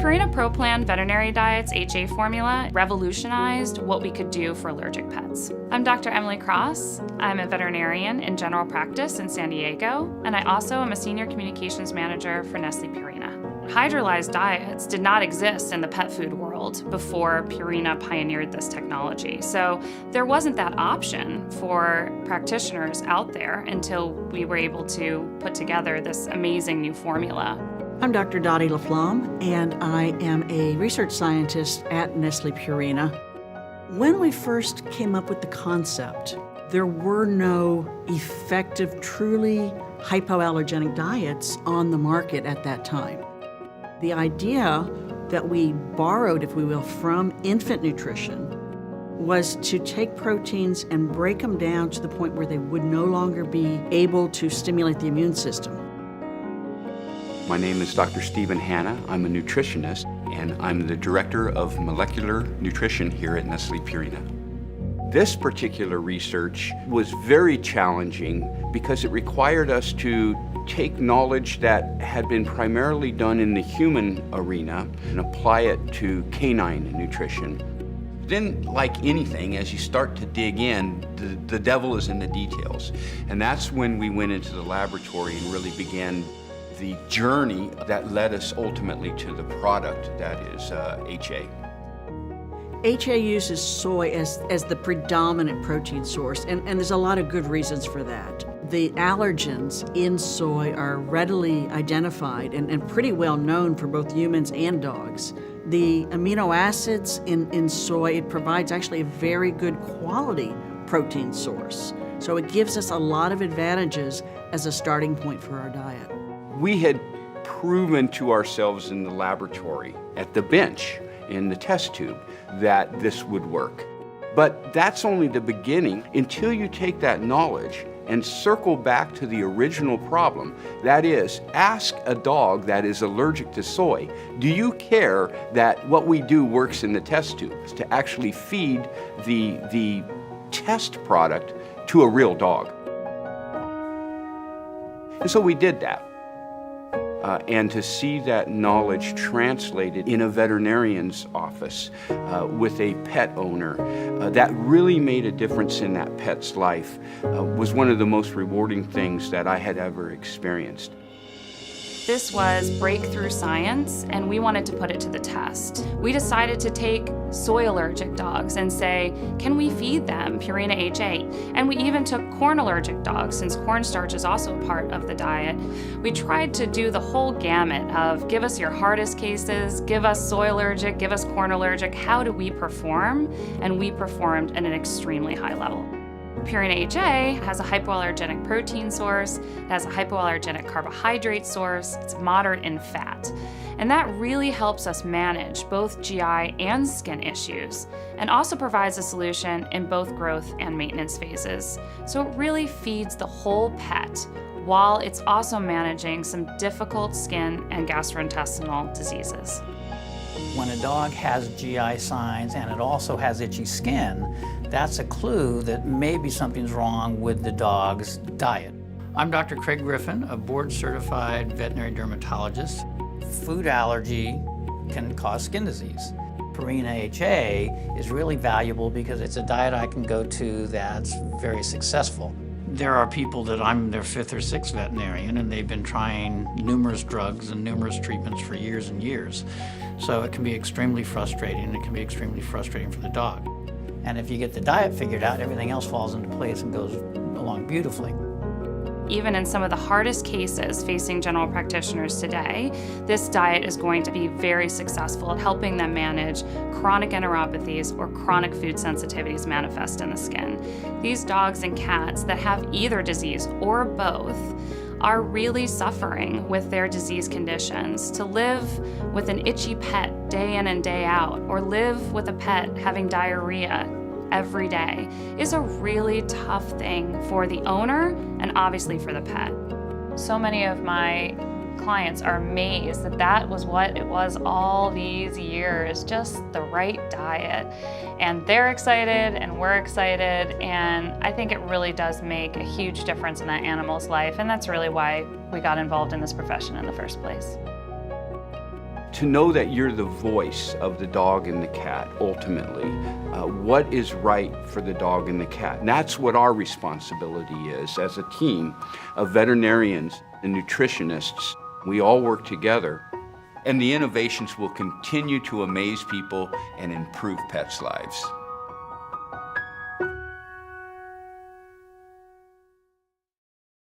Purina Pro Plan Veterinary Diet's HA formula revolutionized what we could do for allergic pets. I'm Dr. Emily Cross. I'm a veterinarian in general practice in San Diego, and I also am a senior communications manager for Nestle Purina. Hydrolyzed diets did not exist in the pet food world before Purina pioneered this technology. So there wasn't that option for practitioners out there until we were able to put together this amazing new formula. I'm Dr. Dottie LaFlamme, and I am a research scientist at Nestle Purina. When we first came up with the concept, there were no effective, truly hypoallergenic diets on the market at that time. The idea that we borrowed, if we will, from infant nutrition was to take proteins and break them down to the point where they would no longer be able to stimulate the immune system. My name is Dr. Stephen Hanna. I'm a nutritionist, and I'm the Director of Molecular Nutrition here at Nestle Purina. This particular research was very challenging because it required us to take knowledge that had been primarily done in the human arena and apply it to canine nutrition. Then, like anything, as you start to dig in, the devil is in the details. And that's when we went into the laboratory and really began the journey that led us ultimately to the product that is HA. HA uses soy as the predominant protein source, and there's a lot of good reasons for that. The allergens in soy are readily identified and pretty well known for both humans and dogs. The amino acids in soy, it provides actually a very good quality protein source. So it gives us a lot of advantages as a starting point for our diet. We had proven to ourselves in the laboratory, at the bench, in the test tube, that this would work. But that's only the beginning until you take that knowledge and circle back to the original problem. That is, ask a dog that is allergic to soy, do you care that what we do works in the test tubes to actually feed the test product to a real dog? And so we did that. And to see that knowledge translated in a veterinarian's office with a pet owner that really made a difference in that pet's life was one of the most rewarding things that I had ever experienced. This was breakthrough science, and we wanted to put it to the test. We decided to take soy allergic dogs and say, can we feed them Purina HA? And we even took corn allergic dogs, since cornstarch is also a part of the diet. We tried to do the whole gamut of give us your hardest cases, give us soy allergic, give us corn allergic, how do we perform? And we performed at an extremely high level. Purina HA has a hypoallergenic protein source, it has a hypoallergenic carbohydrate source, it's moderate in fat. And that really helps us manage both GI and skin issues, and also provides a solution in both growth and maintenance phases. So it really feeds the whole pet, while it's also managing some difficult skin and gastrointestinal diseases. When a dog has GI signs and it also has itchy skin, that's a clue that maybe something's wrong with the dog's diet. I'm Dr. Craig Griffin, a board-certified veterinary dermatologist. Food allergy can cause skin disease. Purina HA is really valuable because it's a diet I can go to that's very successful. There are people that I'm their 5th or 6th veterinarian, and they've been trying numerous drugs and numerous treatments for years and years. So it can be extremely frustrating, and it can be extremely frustrating for the dog. And if you get the diet figured out, everything else falls into place and goes along beautifully. Even in some of the hardest cases facing general practitioners today, this diet is going to be very successful at helping them manage chronic enteropathies or chronic food sensitivities manifest in the skin. These dogs and cats that have either disease or both are really suffering with their disease conditions. To live with an itchy pet day in and day out, or live with a pet having diarrhea every day, is a really tough thing for the owner and obviously for the pet. So many of my clients are amazed that that was what it was all these years, just the right diet. And they're excited and we're excited, and I think it really does make a huge difference in that animal's life, and that's really why we got involved in this profession in the first place. to know that you're the voice of the dog and the cat, ultimately. What is right for the dog and the cat? And that's what our responsibility is as a team of veterinarians and nutritionists. We all work together, and the innovations will continue to amaze people and improve pets' lives.